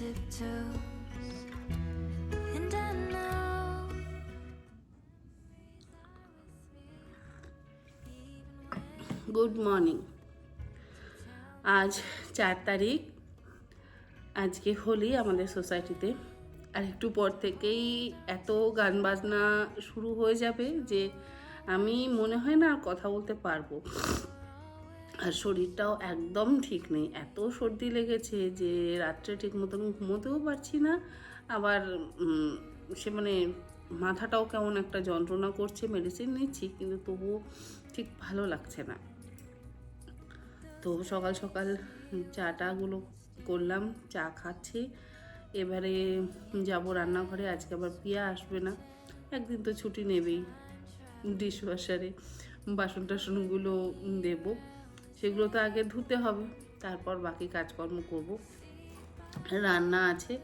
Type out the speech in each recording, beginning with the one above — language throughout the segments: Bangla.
tiptoes, and I know. Good morning. আজ 4 তারিখ। আজকে হোলি আমাদের সোসাইটিতে। আর একটু পর থেকেই এত গান বাজনা শুরু হয়ে যাবে যে আমি মনে হয় না আর কথা বলতে পারবো। আর শরীরটাও একদম ঠিক নেই, এত সর্দি লেগেছে যে রাত্রে ঠিক মতন ঘুমোতেও পারছি না। আবার সে মানে মাথাটাও কেমন একটা যন্ত্রণা করছে, মেডিসিন নিচ্ছি কিন্তু তবুও ঠিক ভালো লাগছে না। তো সকাল সকাল চাটাগুলো করলাম, চা খাচ্ছি। এবারে যাব রান্নাঘরে। আজকে আবার পিয়া আসবে না, একদিন তো ছুটি নেবেই। ডিশওয়াশারে বাসন টাসনগুলো দেব, সেগুলো তো আগে ধুতে হবে, তারপর বাকি কাজকর্ম করব। রান্না আছে,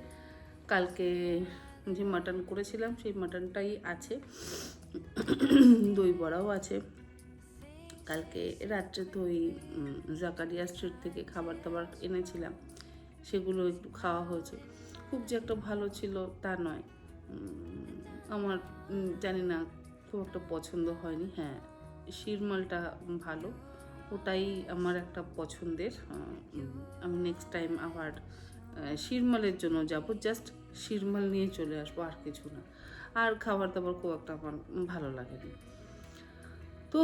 কালকে যে মাটন করেছিলাম সেই মাটনটাই আছে, দই বড়াও আছে। কালকে রাত্রে তো ওই জাকারিয়া স্ট্রিট থেকে খাবার দাবার এনেছিলাম, সেগুলো একটু খাওয়া হয়েছে। খুব যে একটা ভালো ছিল তা নয়, আমার জানি না খুব একটা পছন্দ হয়নি। হ্যাঁ, শিরমালটা ভালো, ওটাই আমার একটা পছন্দের। আমি নেক্সট টাইম আবার শিরমালের জন্য যাব, জাস্ট শিরমাল নিয়ে চলে আসবো, আর কিছু না। আর খাবার দাবার খুব একটা আমার ভালো লাগেনি। তো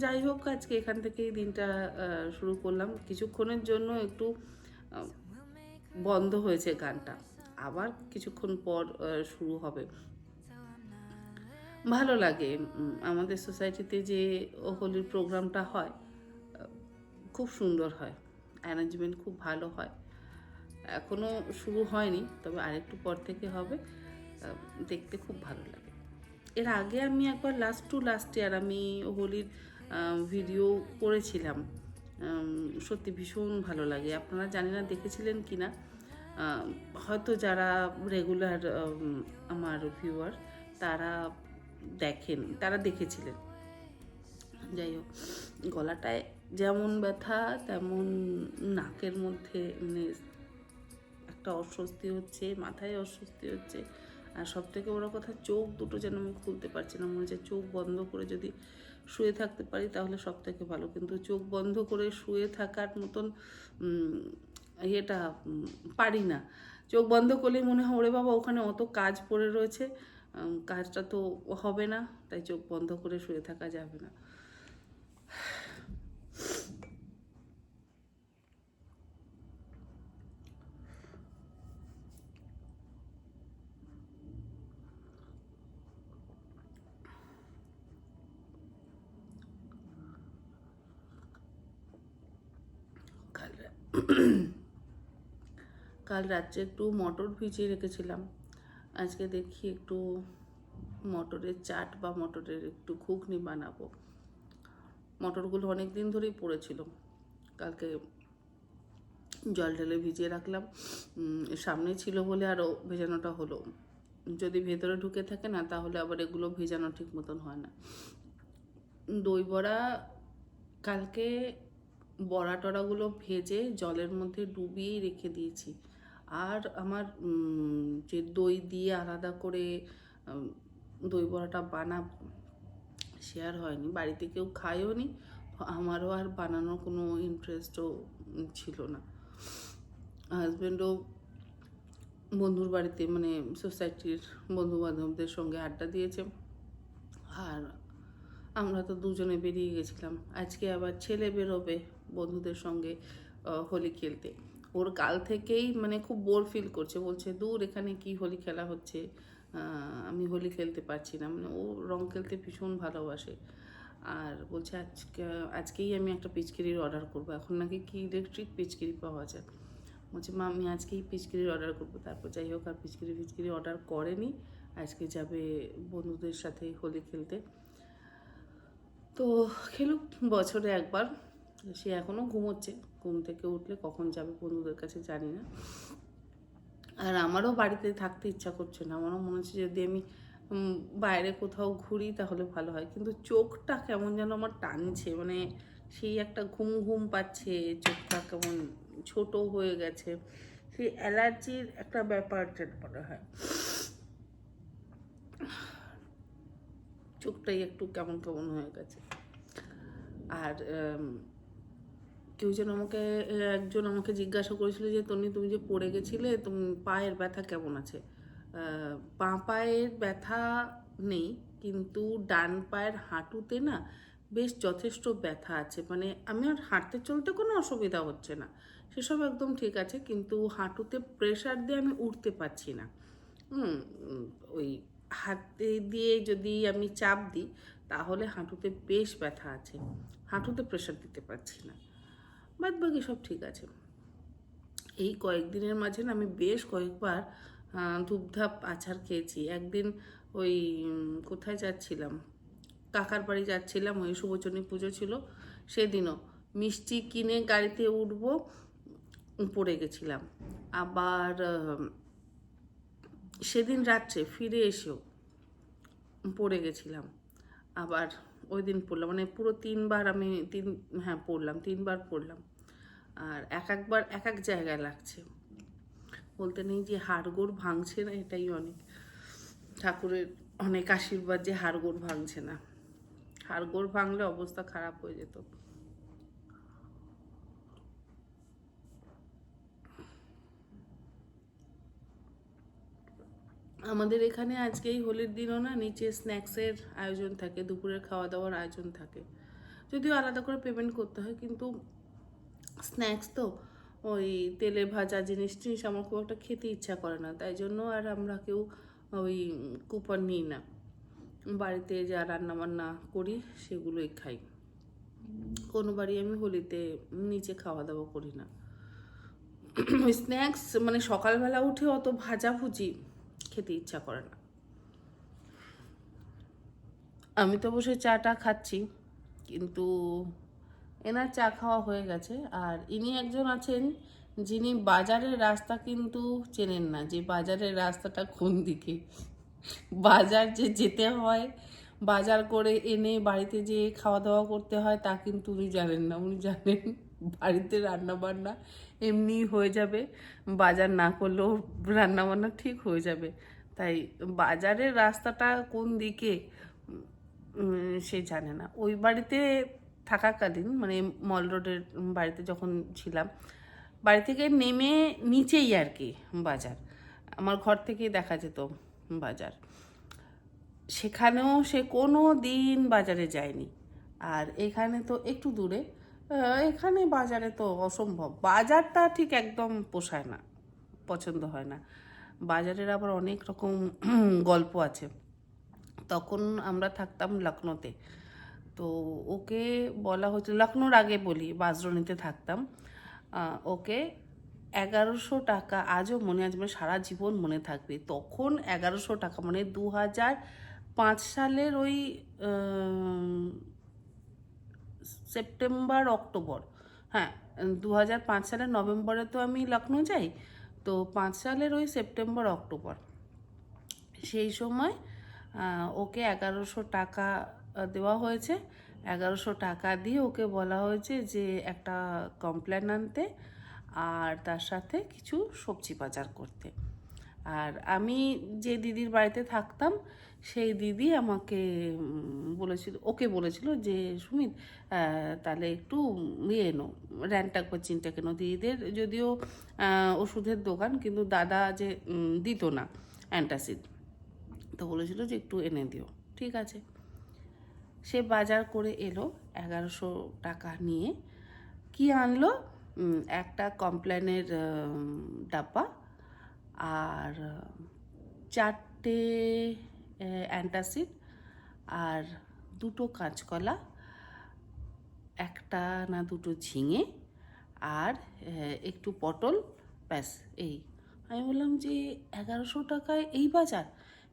যাই হোক, আজকে এখান থেকেই দিনটা শুরু করলাম। কিছুক্ষণের জন্য একটু বন্ধ হয়েছে গানটা, আবার কিছুক্ষণ পর শুরু হবে। ভালো লাগে। আমাদের সোসাইটিতে যে হোলির প্রোগ্রামটা হয় খুব সুন্দর হয়, অ্যারেঞ্জমেন্ট খুব ভালো হয়। এখনও শুরু হয়নি, তবে আরেকটু পর থেকে হবে। দেখতে খুব ভালো লাগে। এর আগে আমি একবার লাস্ট ইয়ার আমি হোলির ভিডিও করেছিলাম, সত্যি ভীষণ ভালো লাগে। আপনারা জানি না দেখেছিলেন কি না, হয়তো যারা রেগুলার আমার ভিউয়ার তারা দেখেছিলেন। যাই হোক, গলাটায় যেমন ব্যথা তেমন নাকের মধ্যে মানে একটা অস্বস্তি হচ্ছে, মাথায় অস্বস্তি হচ্ছে। আর সব থেকে বড়ো কথা, চোখ দুটো যেন আমি খুলতে পারছি না। মনে হচ্ছে চোখ বন্ধ করে যদি শুয়ে থাকতে পারি তাহলে সব থেকে ভালো, কিন্তু চোখ বন্ধ করে শুয়ে থাকার মতন পারি না। চোখ বন্ধ করলেই মনে হয় ওরে বাবা ওখানে অত কাজ পড়ে রয়েছে, কাজটা তো হবে না, তাই চোখ বন্ধ করে শুয়ে থাকা যাবে না। কাল রাত্রে একটু মটর ভিজিয়ে রেখেছিলাম, আজকে দেখি একটু মটরের চাট বা মটরের একটু ঘুগনি বানাবো। মটরগুলো অনেক দিন ধরেই পড়েছিল, কালকে জল ঢেলে ভিজিয়ে রাখলাম। সামনে ছিল বলে আরও ভেজানোটা হলো। যদি ভেতরে ঢুকে থাকে না তাহলে আবার এগুলো ভেজানো ঠিক মতন হয় না। দই বড়া কালকে বড়া টড়াগুলো ভেজে জলের মধ্যে ডুবিয়েই রেখে দিয়েছি। আর আমার যে দই দিয়ে আলাদা করে দই বড়াটা বানাবো সে আর হয়নি, বাড়িতে কেউ খায়ও নি, আমারও আর বানানোর কোনো ইন্টারেস্টও ছিল না। হাজব্যান্ডও বন্ধুর বাড়িতে মানে সোসাইটির বন্ধু বান্ধবদের সঙ্গে আড্ডা দিয়েছে, আর আমরা তো দুজনে বেরিয়ে গেছিলাম। আজকে আবার ছেলে বেরোবে বন্ধুদের সঙ্গে হোলি খেলতে। ওর কাল থেকেই মানে খুব বোর ফিল করছে, বলছে দূর এখানে কি হোলি খেলা হচ্ছে, আমি হোলি খেলতে পারছি না। মানে ও রং খেলতে ভীষণ ভালোবাসে, আর বলছে আজকেই আমি একটা পিচকারির অর্ডার করবো। এখন নাকি কি ইলেকট্রিক পিচকারি পাওয়া যায়, বলছে মা আমি আজকেই পিচকারির অর্ডার করবো। তারপর যাই হোক, আর পিচকারি অর্ডার করেনি, আজকে যাবে বন্ধুদের সাথে হোলি খেলতে। তো খেলুক, বছরে একবার। সে এখনও ঘুমোচ্ছে, ঘুম থেকে উঠলে কখন যাবে বন্ধুদের কাছে জানি না। আর আমারও বাড়িতে থাকতে ইচ্ছা করছে না, আমারও মনে হচ্ছে যদি আমি বাইরে কোথাও ঘুরি তাহলে ভালো হয়, কিন্তু চোখটা কেমন যেন আমার টানছে, মানে সেই একটা ঘুম ঘুম পাচ্ছে, চোখটা কেমন ছোট হয়ে গেছে, সেই অ্যালার্জির একটা ব্যাপার যেন মনে হয়। চোখটাই একটু কেমন কেমন হয়ে গেছে। আর কেউ যেন আমাকে একজন আমাকে জিজ্ঞাসা করেছিল যে তুমি যে পড়ে গেছিলে, তুমি পায়ের ব্যথা কেমন আছে? বাঁ পায়ের ব্যথা নেই, কিন্তু ডান পায়ের হাঁটুতে না বেশ যথেষ্ট ব্যথা আছে। মানে আমি আর হাঁটতে চলতে কোনো অসুবিধা হচ্ছে না, সেসব একদম ঠিক আছে, কিন্তু হাঁটুতে প্রেশার দিয়ে আমি উঠতে পারছি না। হুম, ওই হাতে দিয়ে যদি আমি চাপ দিই তাহলে হাঁটুতে বেশ ব্যথা আছে, হাঁটুতে প্রেশার দিতে পারছি না। বাদ বাকি সব ঠিক আছে। এই কয়েকদিনের মাঝে না আমি বেশ কয়েকবার ধূপধাপ আচার খেয়েছি। একদিন ওই কোথায় যাচ্ছিলাম, কাকার বাড়ি যাচ্ছিলাম, ওই শুভচনী পুজো ছিল, সেদিনও মিষ্টি কিনে গাড়িতে উঠবো, পড়ে গেছিলাম। আবার সেদিন রাত্রে ফিরে এসেও পড়ে গেছিলাম। আবার ওই দিন পড়লাম, মানে পুরো তিনবার আমি পড়লাম, তিনবার পড়লাম। আর একবার এক এক জায়গায় লাগছে, বলতে নেই যে হাড়গোড় ভাঙছে না, এটাই অনেক, ঠাকুরের অনেক আশীর্বাদ যে হাড়গোড় ভাঙছে না। হাড়গোড় ভাঙলে অবস্থা খারাপ হয়ে যেত। আমাদের এখানে আজকে এই হোলির দিনও না নিচে স্ন্যাক্সের আয়োজন থাকে, দুপুরের খাওয়া দাওয়ার আয়োজন থাকে, যদিও আলাদা করে পেমেন্ট করতে হয়, কিন্তু স্ন্যাক্স তো ওই তেলে ভাজা জিনিস টিনিস আমার খুব একটা খেতে ইচ্ছা করে না, তাই জন্য আর আমরা কেউ ওই কুপন নিই না, বাড়িতে যা রান্নাবান্না করি সেগুলোই খাই। কোনো বাড়ি আমি হোলিতে নিচে খাওয়া দাওয়া করি না। ওই স্ন্যাক্স মানে সকালবেলা উঠে অত ভাজাভুজি খেতে ইচ্ছা করে না। আমি তো বসে চাটা খাচ্ছি, কিন্তু এনার চা খাওয়া হয়ে গেছে। আর ইনি একজন আছেন যিনি বাজারের রাস্তা কিন্তু চেনেন না, যে বাজারের রাস্তাটা কোন দিকে, বাজার যে যেতে হয়, বাজার করে এনে বাড়িতে যে খাওয়া দাওয়া করতে হয় তা কিন্তু উনি জানেন না। উনি জানেন বাড়িতে রান্না বান্না এমনি হয়ে যাবে, বাজার না করলেও রান্না বান্না ঠিক হয়ে যাবে। তাই বাজারের রাস্তাটা কোন দিকে সে জানে না। ওই বাড়িতে থাকাকালীন, মানে মল রোডের বাড়িতে যখন ছিলাম, বাড়ি থেকে নেমে নিচেই আর কি বাজার, আমার ঘর থেকেই দেখা যেত বাজার, সেখানেও সে কোনো দিন বাজারে যায়নি। আর এখানে তো একটু দূরে, এখানে বাজারে তো অসম্ভব, বাজারটা ঠিক একদম পোষায় না, পছন্দ হয় না। বাজারের আবার অনেক রকম গল্প আছে। তখন আমরা থাকতাম লখনৌতে, তো ওকে বলা হচ্ছে, লখনৌর আগে বলি বাজরনিতে থাকতাম, ওকে 1100 টাকা, আজও মনে আছে, মানে সারা জীবন মনে থাকবে। তখন 1100 টাকা, মানে 2005 সালের ওই সেপ্টেম্বর অক্টোবর, হ্যাঁ 2005 সালের নভেম্বরে তো আমি লখনৌ যাই, তো 5 সালের ওই সেপ্টেম্বর অক্টোবর, সেই সময় ওকে 1100 টাকা দেওয়া হয়েছে। 1100 টাকা দিয়ে ওকে বলা হয়েছে যে একটা কমপ্লেন আনতে আর তার সাথে কিছু সবজি বাজার করতে। আর আমি যে দিদির বাড়িতে থাকতাম সেই দিদি আমাকে ওকে বলেছিল যে সুমিত, তাহলে একটু এনো র্যান্টাক বা চিনটা কেন, দিদিদের যদিও ওষুধের দোকান, কিন্তু দাদা যে দিত না অ্যান্টাসিড, তো বলেছিল যে একটু এনে দিও। ঠিক আছে, সে বাজার করে এলো 1100 টাকা নিয়ে। কি আনলো? একটা কমপ্ল্যানের ডাব্বা আর 4টে অ্যান্টাসিড আর 2টো কাঁচকলা, একটা না 2টো ঝিঙে আর একটু পটল, ব্যাস এই। আমি বললাম যে 1100 টাকায় এই বাজার?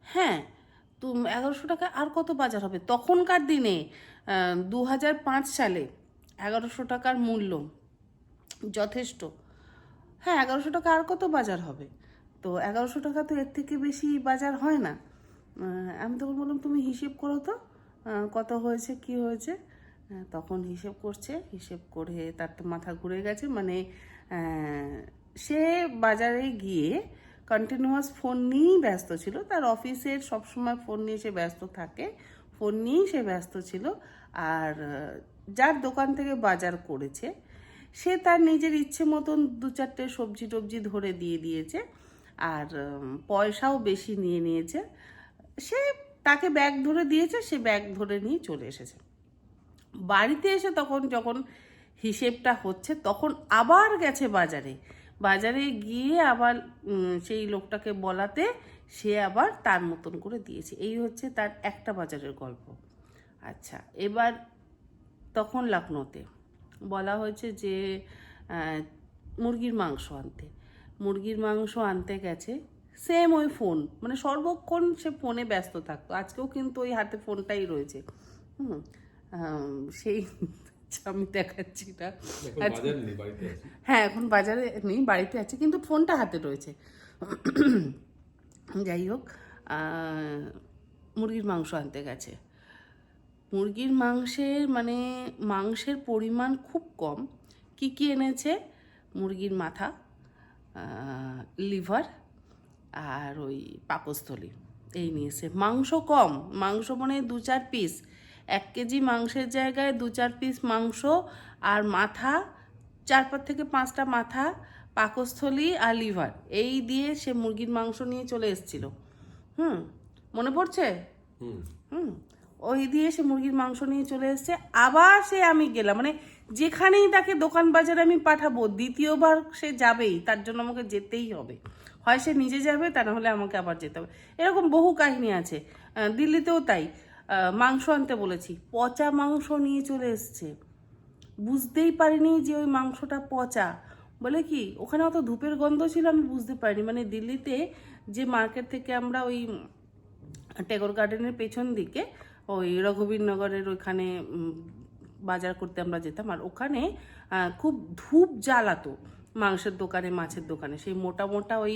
হ্যাঁ, তো 1100 টাকায় আর কত বাজার হবে তখনকার দিনে, 2005 সালে 1100 টাকার মূল্য যথেষ্ট। হ্যাঁ, 1100 টাকা আর কত বাজার হবে, তো 1100 টাকা তো এর থেকে বেশি বাজার হয় না। আমি তখন বললাম তুমি হিসেব করো তো কত হয়েছে কি হয়েছে। তখন হিসেব করছে, হিসেব করে তার তো মাথা ঘুরে গেছে, মানে সে বাজারে গিয়ে কন্টিনিউয়াস ফোন নিয়েই ব্যস্ত ছিল, তার অফিসের সবসময় ফোন নিয়ে সে ব্যস্ত থাকে, ফোন নিয়েই সে ব্যস্ত ছিল। আর যার দোকান থেকে বাজার করেছে সে তার নিজের ইচ্ছে মতন 2-4টে সবজি টবজি ধরে দিয়ে দিয়েছে, আর পয়সাও বেশি নিয়ে নিয়েছে। সে তাকে ব্যাগ ধরে দিয়েছে, সে ব্যাগ ধরে নিয়ে চলে এসেছে। বাড়িতে এসে তখন যখন হিসেবটা হচ্ছে তখন আবার গেছে বাজারে, বাজারে গিয়ে আবার সেই লোকটাকে বলাতে সে আবার তার মতন করে দিয়েছে। এই হচ্ছে তার একটা বাজারের গল্প। আচ্ছা, এবার তখন লখনৌতে বলা হয়েছে যে মুরগির মাংস আনতে, মুরগির মাংস আনতে গেছে, সেম ওই ফোন, মানে সর্বক্ষণ সে ফোনে ব্যস্ত থাকতো। আজকেও কিন্তু ওই হাতে ফোনটাই রয়েছে। হুম সেই আমি দেখাচ্ছি না। হ্যাঁ, এখন বাজারে নেই, বাড়িতে আছে, কিন্তু ফোনটা হাতে রয়েছে। যাই হোক, মুরগির মাংস আনতে গেছে। মুরগির মাংসের পরিমাণ খুব কম। কি কি এনেছে? মুরগির মাথা, লিভার আর ওই পাকস্থলী, এই নিয়েছে। মাংস কম, মাংস 2-4 পিস, 1 কেজি মাংসের জায়গায় 2-4 পিস মাংস, আর মাথা 4 থেকে 5টা মাথা, পাকস্থলী আর লিভার, এই দিয়ে সে মুরগির মাংস নিয়ে চলে এসেছিল। মনে পড়ছে? ওই দিয়ে সে মুরগির মাংস নিয়ে চলে এসেছে। আবার সে আমি গেলাম, যেখানেই তাকে দোকান বাজারে আমি পাঠাবো, দ্বিতীয়বার সে যাবেই, তার জন্য আমাকে যেতেই হবে। হয় সে নিজে যাবে, তা নাহলে আমাকে আবার যেতে হবে। এরকম বহু কাহিনী আছে। দিল্লিতেও তাই, মাংস আনতে বলেছি, পচা মাংস নিয়ে চলে এসছে। বুঝতেই পারিনি যে ওই মাংসটা পচা। বলে কি, ওখানে অত ধূপের গন্ধ ছিল, আমি বুঝতে পারিনি। দিল্লিতে যে মার্কেট থেকে আমরা ওই টেগোর গার্ডেনের পেছন দিকে ওই রঘুবীরনগরের ওইখানে বাজার করতে আমরা যেতাম, আর ওখানে খুব ধূপ জ্বালাতো মাংসের দোকানে, মাছের দোকানে। সেই মোটা মোটা ওই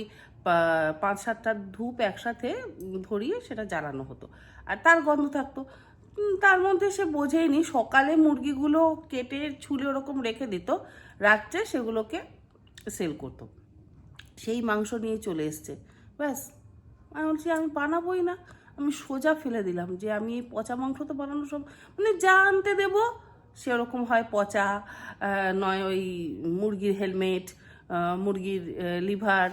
5-7টা ধূপ একসাথে ধরিয়ে সেটা জ্বালানো হতো, আর তার গন্ধ থাকতো। তার মধ্যে সে বোঝেইনি, সকালে মুরগিগুলো কেটে ছুলে ওরকম রেখে দিত, রাত্রে সেগুলোকে সেল করতো। সেই মাংস নিয়ে চলে এসছে। ব্যাস, আমি বলছি আমি বানাবোই না, আমি সোজা ফেলে দিলাম যে আমি এই পচা মাংস তো বানানো সব, যা আনতে দেবো সেরকম হয় পচা, নয় ওই মুরগির হেলমেট, মুরগির লিভার,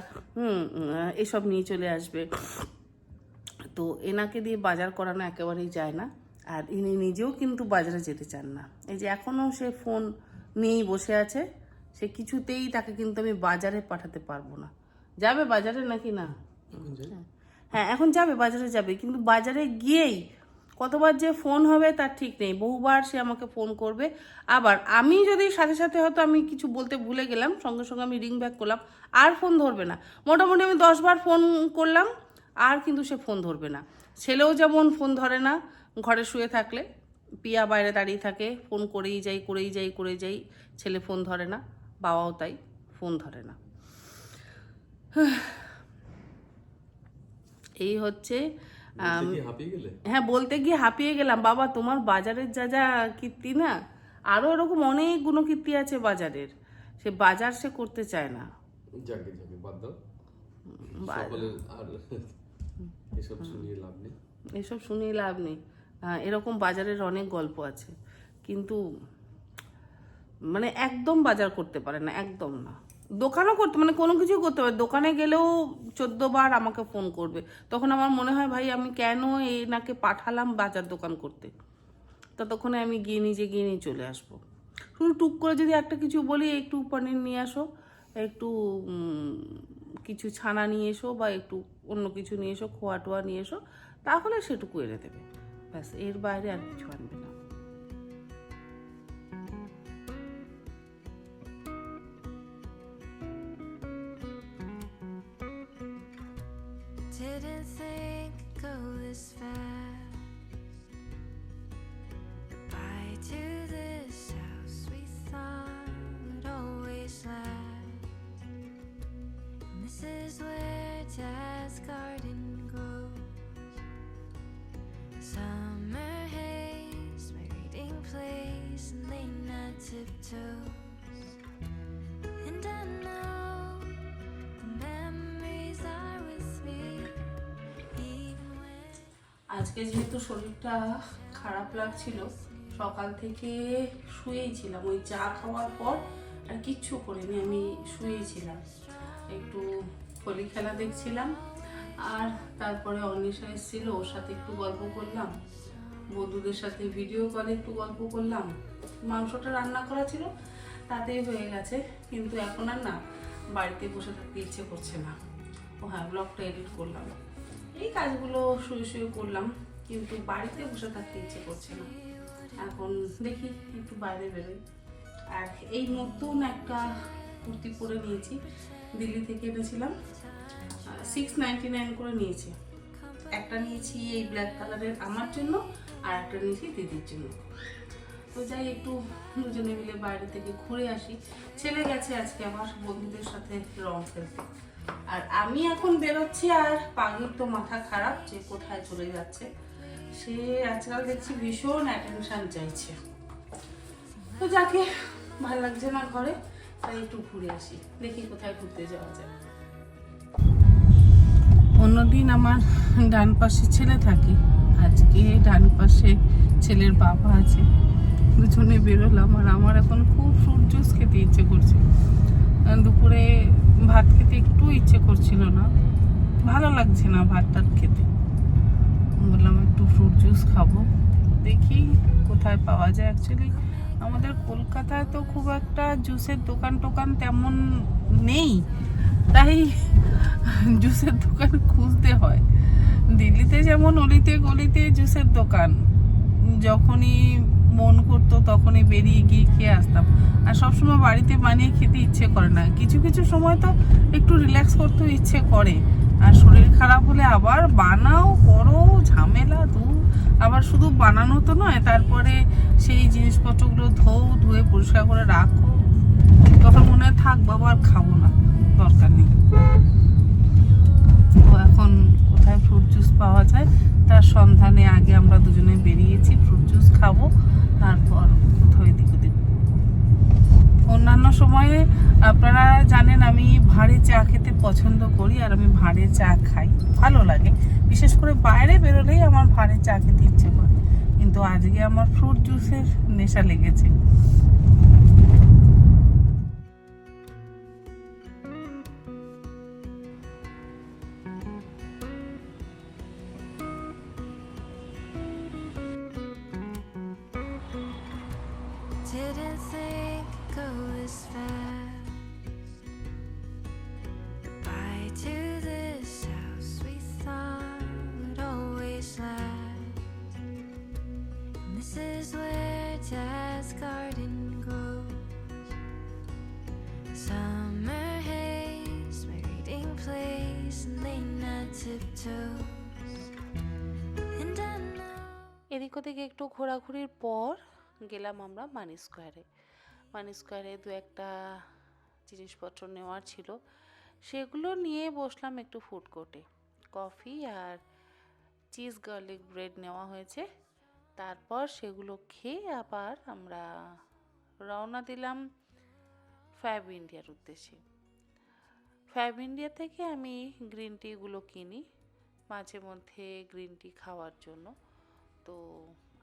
এসব নিয়ে চলে আসবে। তো এনাকে দিয়ে বাজার করানো একেবারেই যায় না, আর ইনি নিজেও কিন্তু বাজারে যেতে চান না। এই যে এখনও সে ফোন নিয়েই বসে আছে, সে কিছুতেই, তাকে কিন্তু আমি বাজারে পাঠাতে পারবো না। যাবে বাজারে নাকি না? হ্যাঁ, এখন যাবে, বাজারে যাবে, কিন্তু বাজারে গিয়েই কতবার যে ফোন হবে তার ঠিক নেই। বহুবার সে আমাকে ফোন করবে, আবার আমি যদি সাথে সাথে হয়তো আমি কিছু বলতে ভুলে গেলাম, সঙ্গে সঙ্গে আমি রিং ব্যাক করলাম, আর ফোন ধরবে না। মোটামুটি আমি 10 বার ফোন করলাম, আর কিন্তু সে ফোন ধরবে না। ছেলেও যেমন ফোন ধরে না, ঘরে শুয়ে থাকলে পিয়া বাইরে দাঁড়িয়ে থাকে, ফোন করেই যাই, ছেলে ফোন ধরে না, বাবাও তাই, ফোন ধরে না। এই হচ্ছে, হ্যাঁ, বলতে গিয়ে হাঁপিয়ে গেলাম। বাবা, তোমার বাজারের যা যা কীর্তি না, আরও এরকম অনেকগুলো কীর্তি আছে বাজারের, সে বাজার সে করতে চায় না। এসব শুনিয়ে লাভ নেই। এরকম বাজারের অনেক গল্প আছে, কিন্তু একদম বাজার করতে পারে না, একদম না। দোকানও করতে, কোনো কিছু করতে পারে, দোকানে গেলেও 14 বার আমাকে ফোন করবে। তখন আমার মনে হয়, ভাই আমি কেন এনাকে পাঠালাম বাজার দোকান করতে? ততক্ষণে আমি নিজে গিয়ে নিয়ে চলে আসবো। শুধু টুক করে যদি একটা কিছু বলি, একটু পনির নিয়ে আসো, একটু কিছু ছানা নিয়ে এসো, বা একটু অন্য কিছু নিয়ে এসো, খোয়া টোয়া নিয়ে এসো, তাহলে সেটুকু এনে দেবে। ব্যাস, এর বাইরে আর কিছু আনবে না। Didn't think it'd go this fast. Goodbye to this house we thought would always last. And this is where Dad's garden grows. Summer haze, my reading place, and late night tiptoes. And I know আজকে যেহেতু শরীরটা খারাপ লাগছিল, সকাল থেকে শুয়েই ছিলাম। ওই চা খাওয়ার পর আর কিচ্ছু করিনি, আমি শুয়েই ছিলাম। একটু হোলি খেলা দেখছিলাম, আর তারপরে অন্বেষা এসেছিল, ওর সাথে একটু গল্প করলাম, বন্ধুদের সাথে ভিডিও কলে একটু গল্প করলাম। মাংসটা রান্না করা ছিল, তাতেই হয়ে গেছে। কিন্তু এখন আর না বাড়িতে বসে থাকতে ইচ্ছে করছে না। ও হ্যাঁ, ব্লগটা এডিট করলাম, এই কাজগুলো শুয়ে শুয়ে করলাম, কিন্তু বাড়িতে বসে থাকতে ইচ্ছে করছে না। এখন দেখি একটু বাইরে বেরোই। আর এই নতুন একটা কুর্তি পরে নিয়েছি, দিল্লি থেকে এনেছিলাম, 699 করে নিয়েছি। একটা নিয়েছি এই ব্ল্যাক কালারের আমার জন্য, আর একটা নিয়েছি দিদির জন্য। তো যাই একটু দুজনে মিলে বাইরে থেকে ঘুরে আসি। ছেলে গেছে আজকে আমার বন্ধুদের সাথে রং খেলতে, আর আমি এখন বেরোচ্ছি। আর পাগির তো মাথা খারাপ, যে কোথায় চলে যাচ্ছে। সে আজকাল দেখছি ভীষণ অ্যাটেনশন চাইছে। তো যাকে ভালো লাগছে না ঘরে, তাই একটু ঘুরে আসি, দেখি কোথায় ঘুরতে যাওয়া যায়। অন্যদিন আমার ডান পাশে ছেলে থাকে, আজকে ডান পাশে ছেলের বাবা আছে। দুজনে বেরোলাম, আর আমার এখন খুব ফ্রুট জুস খেতে ইচ্ছে করছে। দুপুরে ভাত খেতে একটু ইচ্ছে করছিল না, ভালো লাগছে না ভাত টাত খেতে। বললাম একটু ফ্রুট জুস খাবো, দেখি কোথায় পাওয়া যায়। অ্যাকচুয়ালি আমাদের কলকাতায় তো খুব একটা জুসের দোকান টোকান তেমন নেই, তাই জুসের দোকান খুঁজতে হয়। দিল্লিতে যেমন অলিতে গলিতে জুসের দোকান, যখনই মন করতো তখনই বেরিয়ে গিয়ে খেয়ে আসতাম। আর সবসময় বাড়িতে বানিয়ে খেতে ইচ্ছে করে না, কিছু কিছু সময় তো একটু রিল্যাক্স করতেও ইচ্ছে করে। আর শরীর খারাপ হলে আবার বানাও করো, ঝামেলা আবার শুধু বানানো তো নয়, তারপরে সেই জিনিসপত্রগুলো ধুয়ে পরিষ্কার করে রাখো। তখন মনে হয় থাক বাবা, আর খাবো না, দরকার নেই। তো এখন কোথায় ফ্রুট জুস পাওয়া যায় তার সন্ধানে আগে আমরা দুজনে বেরিয়েছি। ফ্রুট জুস খাবো, তারপর কোথাও এদিক ওদিক। অন্যান্য সময়ে আপনারা জানেন আমি ভাঁড়ে চা খেতে পছন্দ করি, আর আমি ভাঁড়ে চা খাই, ভালো লাগে। বিশেষ করে বাইরে বেরোলেই আমার ভাঁড়ে চা খেতে ইচ্ছে করে, কিন্তু আজকে আমার ফ্রুট জুসের নেশা লেগেছে। Didn't think it'd go this fast. Goodbye to this house we thought would always last. And this is where Dad's garden grows. Summer haze, my reading place, and late night tiptoes. And I know. এদিক ওদিকে একটু ঘোরাঘুরির পর গেলাম আমরা মানি স্কোয়ারে। মানি স্কোয়ারে দু একটা জিনিসপত্র নেওয়ার ছিল, সেগুলো নিয়ে বসলাম একটু ফুড কোর্টে। কফি আর চিজ গার্লিক ব্রেড নেওয়া হয়েছে। তারপর সেগুলো খেয়ে আবার আমরা রওনা দিলাম ফ্যাব ইন্ডিয়ার উদ্দেশ্যে। ফ্যাব ইন্ডিয়া থেকে আমি গ্রিন টিগুলো কিনি মাঝে মধ্যে গ্রিন টি খাওয়ার জন্য। তো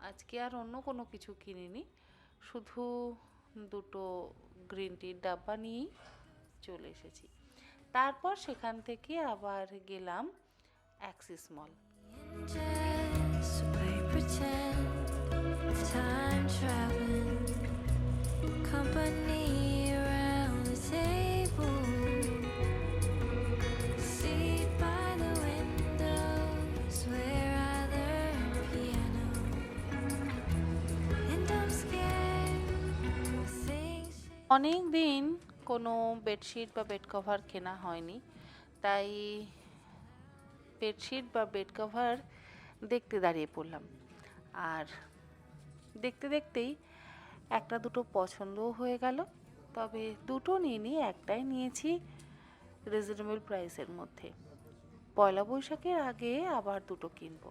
আজকে আর অন্য কোনো কিছু কিনিনি, শুধু দুটো গ্রিন টির ডাব্বা নিয়েই চলে এসেছি। তারপর সেখান থেকে আবার গেলাম Axis mall. Just play pretend, time traveling, company around the table, seat by the windows where I learned piano, and I'm scared of things. অনেক দিন কোনো বেডশিট বা বেড কভার কেনা হয়নি, তাই বেডশিট বা বেড কভার দেখতে দাঁড়িয়ে পড়লাম। আর দেখতে দেখতেই একটা দুটো পছন্দও হয়ে গেল, তবে দুটো নিইনি, একটাই নিয়েছি রিজনেবল প্রাইসের মধ্যে। পয়লা বৈশাখের আগে আবার দুটো কিনবো।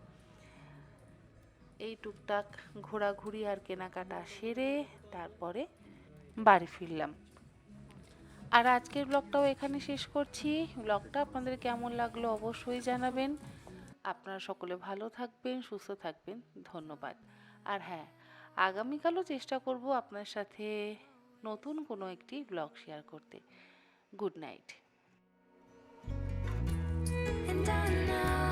এই টুকটাক ঘোরাঘুরি আর কেনাকাটা সেরে তারপরে বাড়ি ফিরলাম। আর আজকের ব্লগটাও এখানে শেষ করছি। ব্লগটা আপনাদের কেমন লাগলো অবশ্যই জানাবেন। আপনারা সকলে ভালো থাকবেন, সুস্থ থাকবেন। ধন্যবাদ। আর হ্যাঁ, আগামীকালও চেষ্টা করব আপনার সাথে নতুন কোনো একটি ব্লগ শেয়ার করতে। Good night. And I know